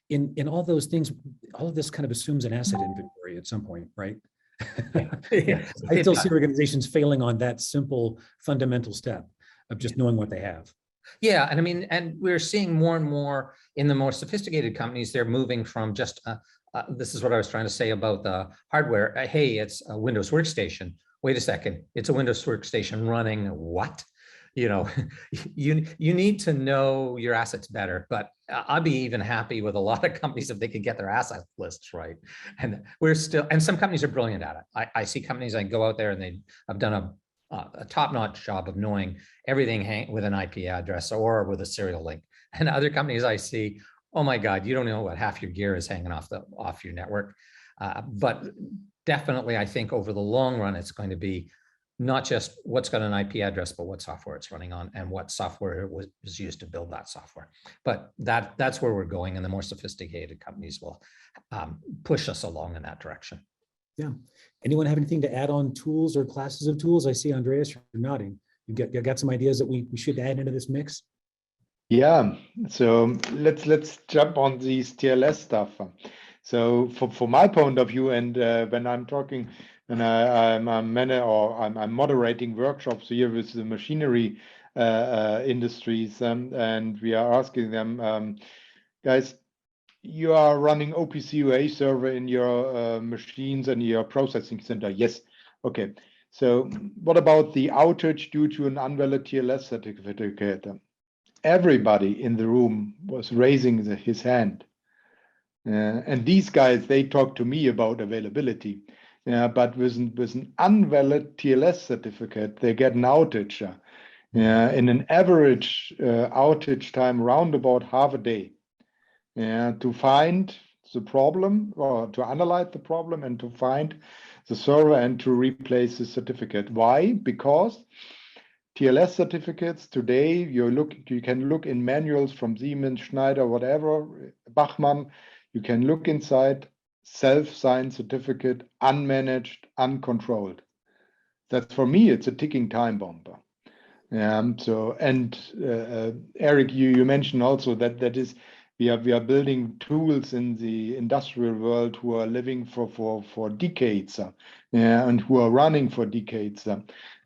in all those things, all of this kind of assumes an asset inventory at some point, right?
Yeah.
I still see organizations failing on that simple fundamental step of just knowing what they have.
Yeah, and I mean, and we're seeing more and more in the more sophisticated companies, they're moving from just, this is what I was trying to say about the hardware. Hey, it's a Windows workstation. Wait a second, it's a Windows workstation running what? You need to know your assets better, but I'd be even happy with a lot of companies if they could get their asset lists right. And and some companies are brilliant at it. I see companies, I go out there and they have done a top-notch job of knowing everything with an IP address or with a serial link. And other companies I see, oh my God, you don't know what half your gear is hanging off your network. But definitely, I think over the long run, it's going to be not just what's got an IP address, but what software it's running on and what software was used to build that software. But that's where we're going, and the more sophisticated companies will push us along in that direction.
Yeah. Anyone have anything to add on tools or classes of tools? I see Andreas, you're nodding. You got some ideas that we should add into this mix?
Yeah. So let's jump on these TLS stuff. So for my point of view, and when I'm talking, and I'm moderating workshops here with the machinery industries, and we are asking them, guys, you are running OPC server in your machines and your processing center. Yes. Okay. So what about the outage due to an invalid TLS certificate? Everybody in the room was raising his hand. And these guys, they talk to me about availability. But with an invalid TLS certificate, they get an outage. In an average outage time, round about half a day. to find the problem or to analyze the problem and to find the server and to replace the certificate. Why? Because TLS certificates today, you can look in manuals from Siemens, Schneider, whatever, Bachmann, you can look inside self-signed certificate, unmanaged, uncontrolled. That's, for me, it's a ticking time bomb. Eric, you mentioned also that is we are building tools in the industrial world who are living for decades, and who are running for decades.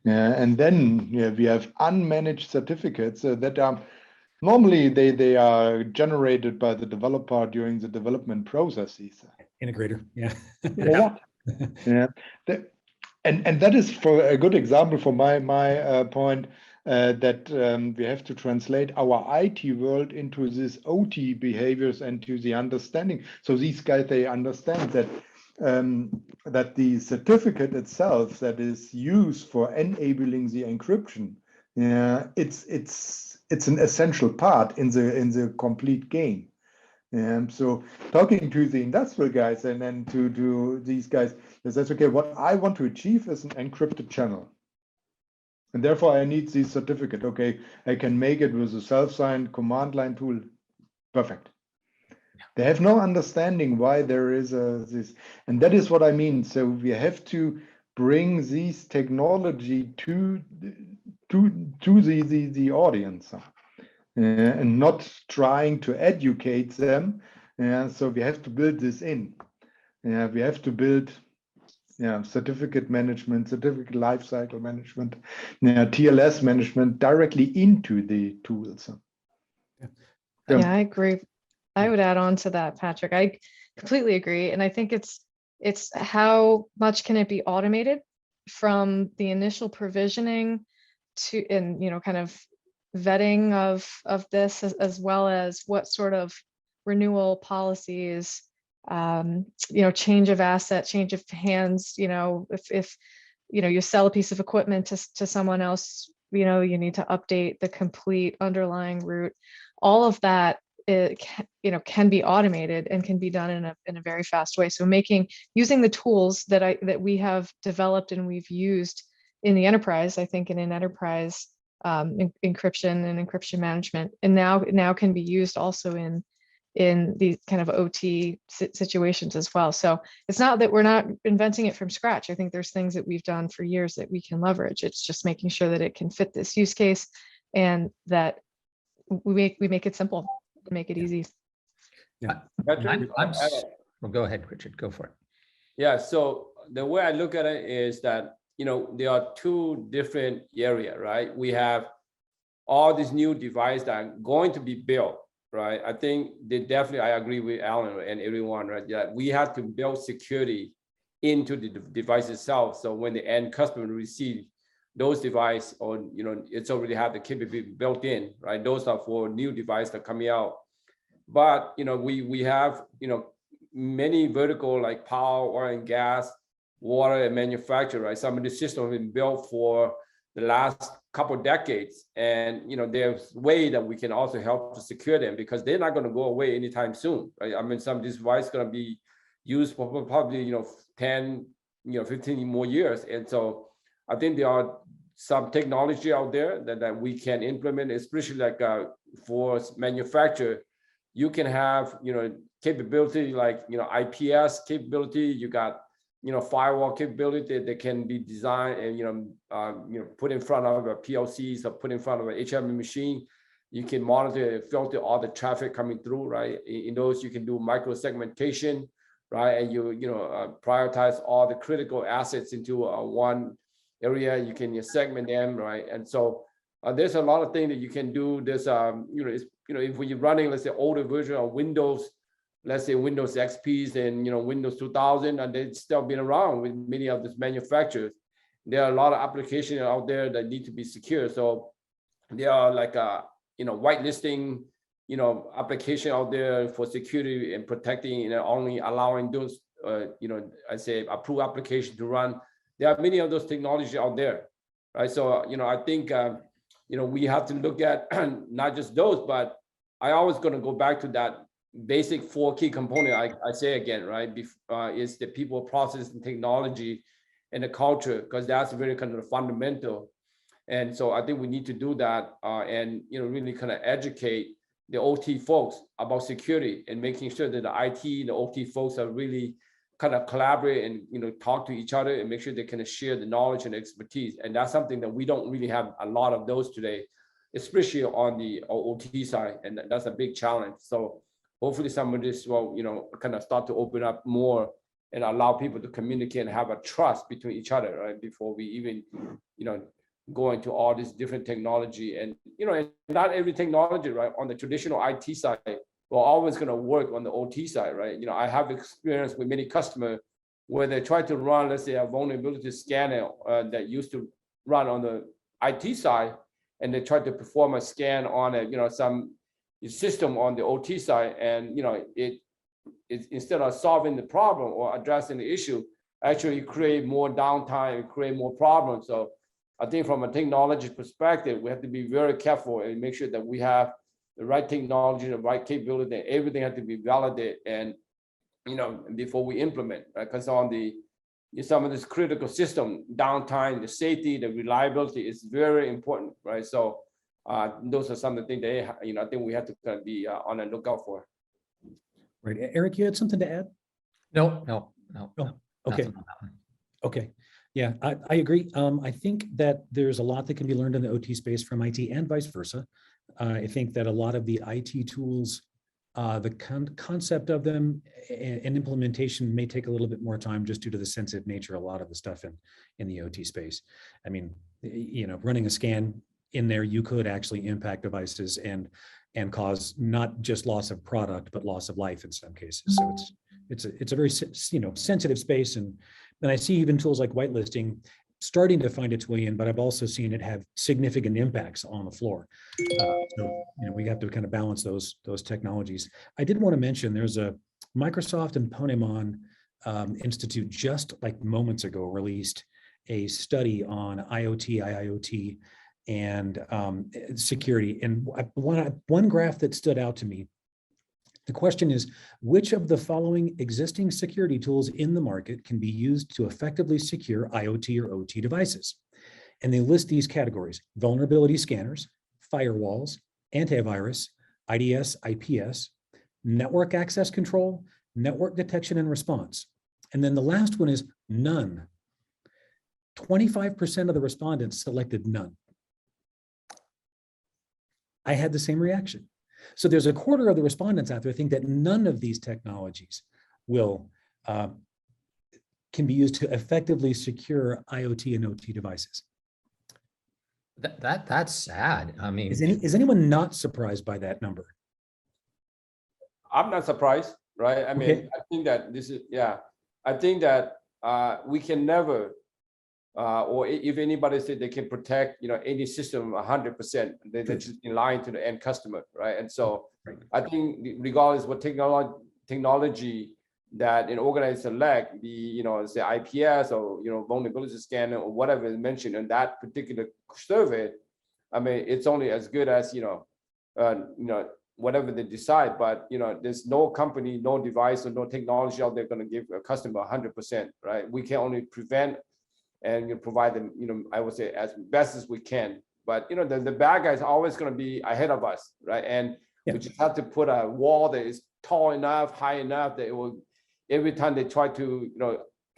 And then we have unmanaged certificates that are normally they are generated by the developer during the development processes.
Integrator, yeah.
Yeah. And that is for a good example for my point, that we have to translate our IT world into this OT behaviors and to the understanding. So these guys, they understand that that the certificate itself that is used for enabling the encryption, it's an essential part in the complete game. So talking to the industrial guys and then to these guys, that's okay. What I want to achieve is an encrypted channel. And therefore I need this certificate. Okay, I can make it with a self-signed command line tool. Perfect. They have no understanding why there is this. And that is what I mean. So we have to bring these technology to the audience. And not trying to educate them. So we have to build this in. We have to build certificate management, certificate lifecycle management, TLS management directly into the tools.
Yeah, I agree. I would add on to that, Patrick. I completely agree. And I think it's how much can it be automated from the initial provisioning to, and kind of vetting of this, as well as what sort of renewal policies, change of asset, change of hands, if you sell a piece of equipment to someone else, you need to update the complete underlying route. All of that, can be automated and can be done in a very fast way. So using the tools that we have developed and we've used in the enterprise, I think in an enterprise encryption and encryption management, and now can be used also in these kind of OT situations as well. So it's not that we're not inventing it from scratch. I think there's things that we've done for years that we can leverage. It's just making sure that it can fit this use case and that we make it simple, make it easy.
Yeah.
Well, go ahead, Richard, go for it.
Yeah, so the way I look at it is that, there are two different areas, right? We have all these new devices that are going to be built, right? I think I agree with Alan and everyone, right? That we have to build security into the device itself. So when the end customer receive those devices, or, it's already have the capability built in, right? Those are for new devices that are coming out. But, we have, many vertical like power, oil and gas, water and manufacture, right? Some of the systems have been built for the last couple of decades. And, there's a way that we can also help to secure them, because they're not going to go away anytime soon, right? I mean, some of these devices going to be used for probably, 10, 15 more years. And so I think there are some technology out there that we can implement, especially like for manufacture. You can have, capability like, IPS capability, you got, firewall capability that can be designed and, put in front of a PLCs or put in front of an HMI machine. You can monitor and filter all the traffic coming through, right? In those, you can do micro segmentation, right? And prioritize all the critical assets into one area. You can segment them, right? And so there's a lot of things that you can do. There's, if you're running, let's say, older version of Windows, let's say Windows XPs and Windows 2000, and they've still been around with many of these manufacturers. There are a lot of applications out there that need to be secure. So there are like whitelisting, application out there for security and protecting, and only allowing those, I say approved application to run. There are many of those technologies out there, right? So I think we have to look at not just those, but I always going to go back to that basic 4 key component, I say again, right, is the people, process, and technology, and the culture, because that's very kind of fundamental. And so I think we need to do that, and really kind of educate the OT folks about security, and making sure that the IT and the OT folks are really kind of collaborate and talk to each other, and make sure they can share the knowledge and expertise. And that's something that we don't really have a lot of those today, especially on the OT side, and that's a big challenge. So hopefully some of this will kind of start to open up more and allow people to communicate and have a trust between each other, right, before we even go into all this different technology. And and not every technology, right, on the traditional IT side, we're always going to work on the OT side, right? I have experience with many customers where they try to run, let's say, a vulnerability scanner that used to run on the IT side, and they try to perform a scan on some system on the OT side, and it instead of solving the problem or addressing the issue, actually create more downtime, create more problems. So I think from a technology perspective, we have to be very careful and make sure that we have the right technology, the right capability, and everything has to be validated, and before we implement, right? Because on some of this critical system, downtime, the safety, the reliability is very important, right? So those are some of the things that I think we have to kind of be on the lookout for.
Right. Eric, you had something to add?
No.
Oh, okay.
Nothing on that one.
Okay. Yeah, I agree. I think that there's a lot that can be learned in the OT space from IT and vice versa. I think that a lot of the IT tools, the concept of them and implementation may take a little bit more time, just due to the sensitive nature of a lot of the stuff in the OT space. I mean, running a scan in there, you could actually impact devices and cause not just loss of product, but loss of life in some cases. So it's a very sensitive space, and I see even tools like whitelisting starting to find its way in, but I've also seen it have significant impacts on the floor. So we have to kind of balance those technologies. I did want to mention there's a Microsoft and Ponemon Institute just like moments ago released a study on IoT, IIoT, and security. And one graph that stood out to me, the question is, which of the following existing security tools in the market can be used to effectively secure IoT or OT devices? And they list these categories: vulnerability scanners, firewalls, antivirus, IDS, IPS, network access control, network detection and response. And then the last one is none. 25% of the respondents selected none. I had the same reaction. So there's a quarter of the respondents out there think that none of these technologies can be used to effectively secure IoT and OT devices.
That's sad. I mean,
is anyone not surprised by that number?
I'm not surprised, right? I mean,
Okay.
I think that this is, I think that we can never, or if anybody said they can protect, any system 100%, they're just lying to the end customer, right? And so I think regardless what technology that an organization select, the say IPS or vulnerability scanner or whatever is mentioned in that particular survey, I mean, it's only as good as whatever they decide. But there's no company, no device, or no technology out there going to give a customer 100%, right? We can only prevent and provide them, I would say, as best as we can. But the bad guys are always going to be ahead of us, right? And we just have to put a wall that is tall enough, high enough that it will. Every time they try to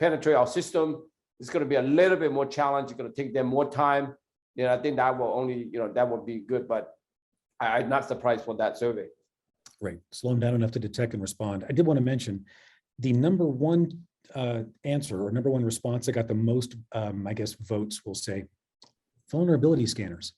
penetrate our system, it's going to be a little bit more challenge. It's going to take them more time. I think that will only that will be good. But I'm not surprised for that survey.
Right, slow them down enough to detect and respond. I did want to mention the number one answer or number one response that got the most, I guess, votes, we'll say, vulnerability scanners.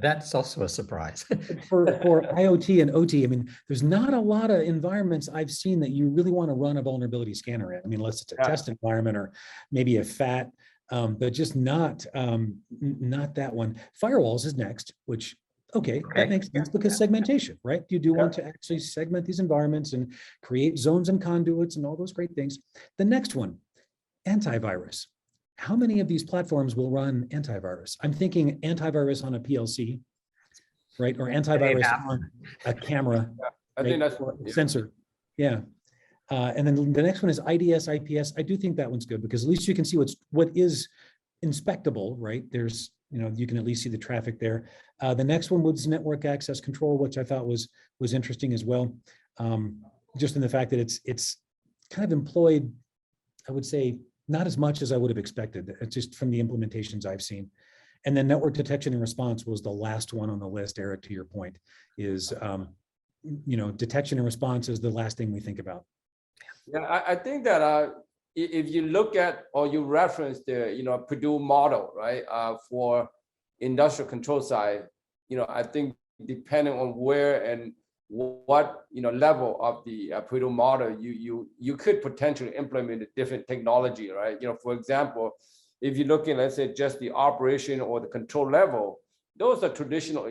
That's also a surprise.
for IoT and OT. I mean, there's not a lot of environments I've seen that you really want to run a vulnerability scanner in. I mean, unless it's a test environment or maybe a FAT, but just not that one. Firewalls is next, which that makes sense because segmentation, right? You do want to actually segment these environments and create zones and conduits and all those great things. The next one, antivirus. How many of these platforms will run antivirus? I'm thinking antivirus on a PLC, right? Or antivirus on a camera.
I think that's
sensor. Yeah. And then the next one is IDS, IPS. I do think that one's good because at least you can see what is inspectable, right? There's, you can at least see the traffic there. The next one was network access control, which I thought was interesting as well. Just in the fact that it's kind of employed, I would say, not as much as I would have expected. It's just from the implementations I've seen. And then network detection and response was the last one on the list, Eric, to your point, is, detection and response is the last thing we think about.
Yeah, I think that if you look at or you reference the Purdue model, right, for industrial control side, I think depending on where and what level of the Purdue model you could potentially implement a different technology, right? For example, if you're looking, let's say, just the operation or the control level, those are traditional.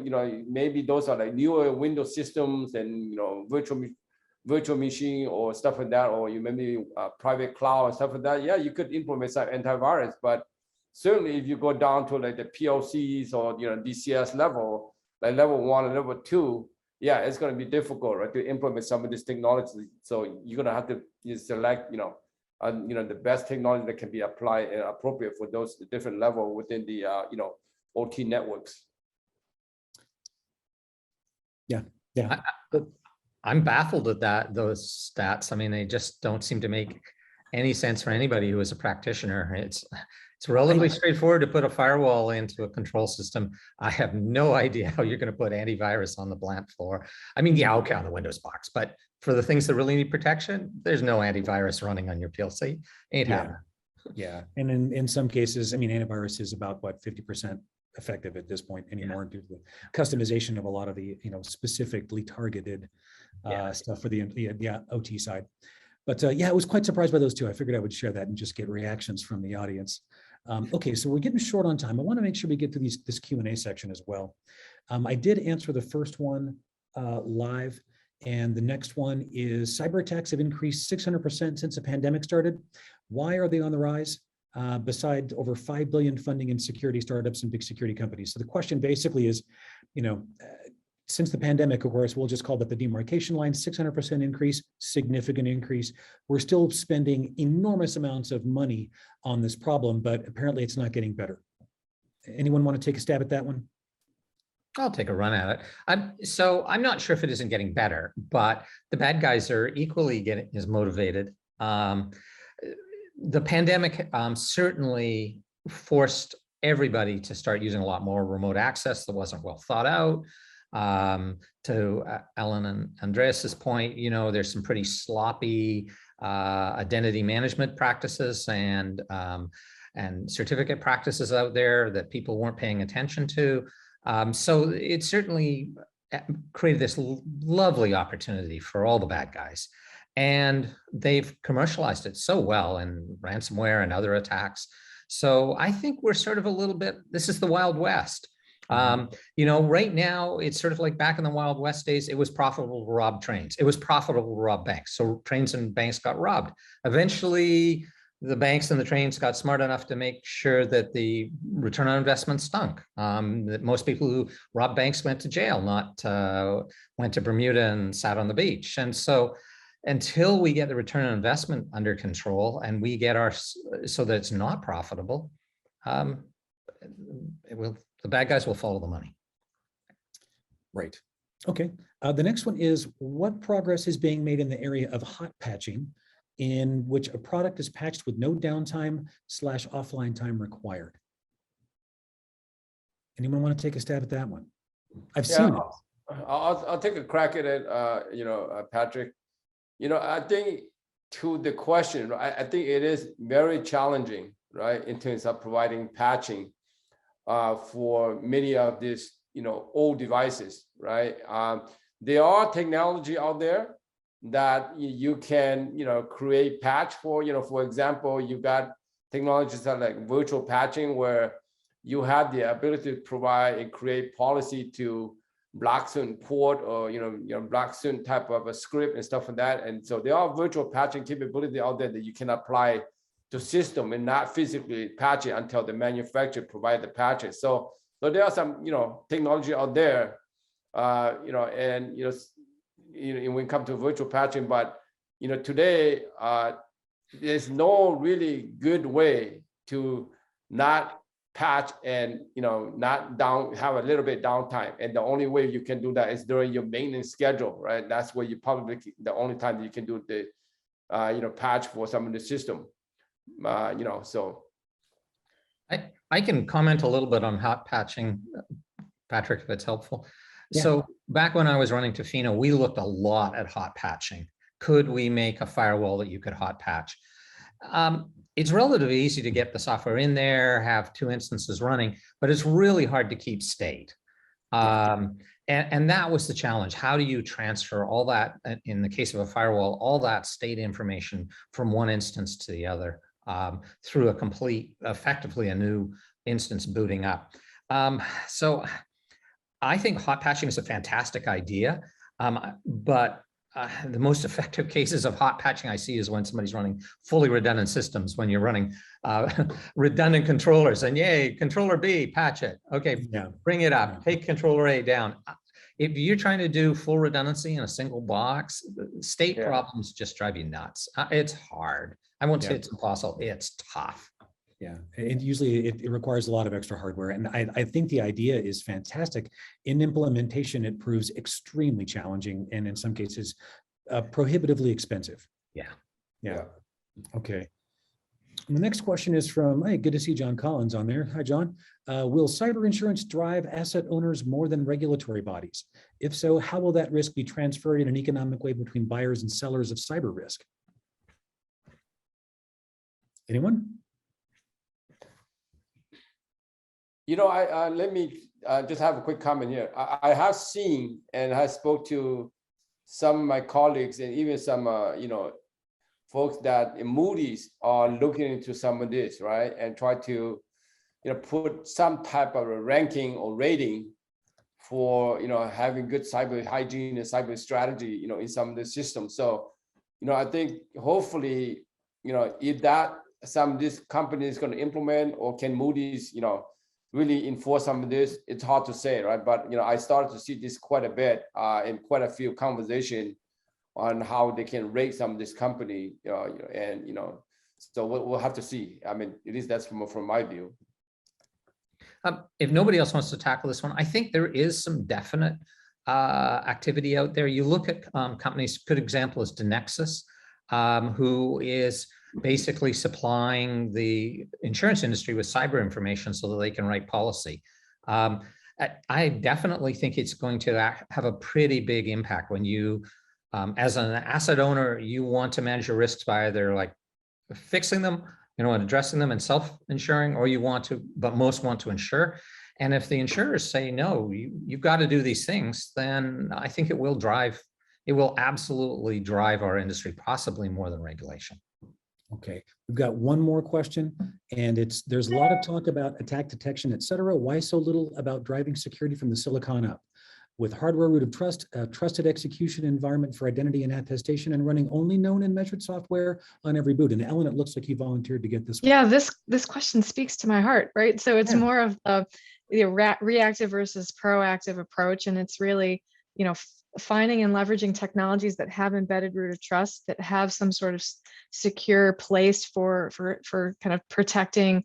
Maybe those are like newer Windows systems and virtual machine or stuff like that, or you maybe private cloud and stuff like that. Yeah, you could implement some antivirus, but certainly if you go down to like the PLCs or DCS level, like level 1 and level 2, yeah, it's going to be difficult, right, to implement some of this technology. So you're going to have to select, the best technology that can be applied and appropriate for those different level within the OT networks.
Yeah.
I'm baffled at those stats. I mean, they just don't seem to make any sense for anybody who is a practitioner. It's relatively straightforward to put a firewall into a control system. I have no idea how you're going to put antivirus on the plant floor. I mean, yeah, okay, on the Windows box, but for the things that really need protection, there's no antivirus running on your PLC. Ain't happening.
Yeah, and in some cases, I mean, antivirus is about 50% effective at this point anymore due to the customization of a lot of the specifically targeted stuff for the OT side. But I was quite surprised by those two. I figured I would share that and just get reactions from the audience. Okay, so we're getting short on time. I want to make sure we get to this Q&A section as well. I did answer the first one live, and the next one is cyber attacks have increased 600% since the pandemic started. Why are they on the rise? Besides over $5 billion funding in security startups and big security companies. So the question basically is, since the pandemic, of course, we'll just call that the demarcation line, 600% increase, significant increase. We're still spending enormous amounts of money on this problem, but apparently it's not getting better. Anyone want to take a stab at that one?
I'll take a run at it. So I'm not sure if it isn't getting better, but the bad guys are equally getting as motivated. The pandemic certainly forced everybody to start using a lot more remote access that wasn't well thought out. To Ellen and Andreas's point, there's some pretty sloppy identity management practices and certificate practices out there that people weren't paying attention to. So it certainly created this lovely opportunity for all the bad guys. And they've commercialized it so well in ransomware and other attacks. So I think we're sort of a little bit, this is the Wild West. Right now, it's sort of like back in the Wild West days, it was profitable to rob trains. It was profitable to rob banks. So trains and banks got robbed. Eventually, the banks and the trains got smart enough to make sure that the return on investment stunk. That most people who robbed banks went to jail, not went to Bermuda and sat on the beach. And so until we get the return on investment under control and we get so that it's not profitable, the bad guys will follow the money.
Right. Okay. The next one is, what progress is being made in the area of hot patching, in which a product is patched with no downtime / offline time required? Anyone want to take a stab at that one? I've seen it.
I'll take a crack at it, Patrick. I think to the question, I think it is very challenging, right, in terms of providing patching for many of these, old devices, right? There are technology out there that you can, create patch for. For example, you got technologies that like virtual patching, where you have the ability to provide and create policy to block certain port or block certain type of a script and stuff like that. And so there are virtual patching capability out there that you can apply to system and not physically patch it until the manufacturer provide the patches. So there are some technology out there, and when it comes to virtual patching, but today there's no really good way to not patch and not have a little bit downtime. And the only way you can do that is during your maintenance schedule, right? That's where you probably the only time you can do the patch for some of the system. So
I can comment a little bit on hot patching, Patrick, if it's helpful.
Yeah.
So back when I was running Tofino, we looked a lot at hot patching. Could we make a firewall that you could hot patch? It's relatively easy to get the software in there, have 2 instances running, but it's really hard to keep state. And that was the challenge. How do you transfer all that, in the case of a firewall, all that state information from one instance to the other through effectively a new instance booting up? So I think hot patching is a fantastic idea, but the most effective cases of hot patching I see is when somebody's running fully redundant systems, when you're running redundant controllers and yay, controller B, patch it. Okay, yeah. Bring it up, take controller A down. If you're trying to do full redundancy in a single box, state problems just drive you nuts. It's hard. I won't say it's impossible, it's tough.
Yeah, and usually it requires a lot of extra hardware. And I think the idea is fantastic. In implementation, it proves extremely challenging and in some cases prohibitively expensive. Yeah. Okay. And the next question is from, hey, good to see John Collins on there. Hi, John. Will cyber insurance drive asset owners more than regulatory bodies? If so, how will that risk be transferred in an economic way between buyers and sellers of cyber risk? Anyone?
Let me just have a quick comment here. I have seen and I spoke to some of my colleagues and even some, folks that in Moody's are looking into some of this, right? And try to, put some type of a ranking or rating for, having good cyber hygiene and cyber strategy, in some of the systems. So, I think hopefully, if that some of these companies is going to implement, or can Moody's, really enforce some of this, it's hard to say, right? But I started to see this quite a bit in quite a few conversations on how they can rate some of this company, and so we'll have to see. I mean, that's from my view.
If nobody else wants to tackle this one, I think there is some definite activity out there. You look at companies. Good example is Denexus, who is basically supplying the insurance industry with cyber information so that they can write policy. I definitely think it's going to have a pretty big impact when you, as an asset owner, you want to manage your risks by either like fixing them, and addressing them and self-insuring, or you want to, but most want to insure. And if the insurers say, no, you've got to do these things, then I think it will absolutely drive our industry, possibly more than regulation.
Okay, we've got one more question, and there's a lot of talk about attack detection, et cetera. Why so little about driving security from the silicon up? With hardware root of trust, a trusted execution environment for identity and attestation, and running only known and measured software on every boot. And Ellen, it looks like you volunteered to get this one.
Yeah, this question speaks to my heart, right? So it's more of the reactive versus proactive approach, and it's really, finding and leveraging technologies that have embedded root of trust, that have some sort of secure place for kind of protecting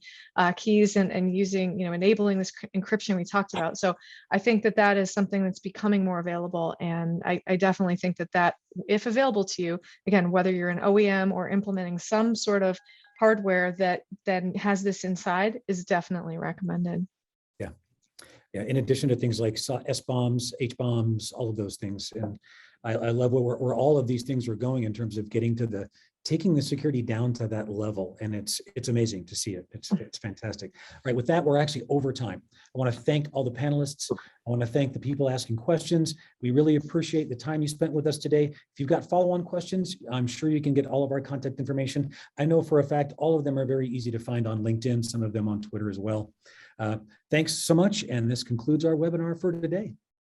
keys and using, enabling this encryption we talked about. So I think that is something that's becoming more available. And I definitely think that if available to you, again, whether you're an OEM or implementing some sort of hardware that then has this inside, is definitely recommended.
Yeah, in addition to things like S-bombs, H-bombs, all of those things. And I love where all of these things are going in terms of getting to taking the security down to that level. And it's amazing to see it. It's fantastic. All right, with that, we're actually over time. I want to thank all the panelists. I want to thank the people asking questions. We really appreciate the time you spent with us today. If you've got follow-on questions, I'm sure you can get all of our contact information. I know for a fact, all of them are very easy to find on LinkedIn, some of them on Twitter as well. Thanks so much. And this concludes our webinar for today.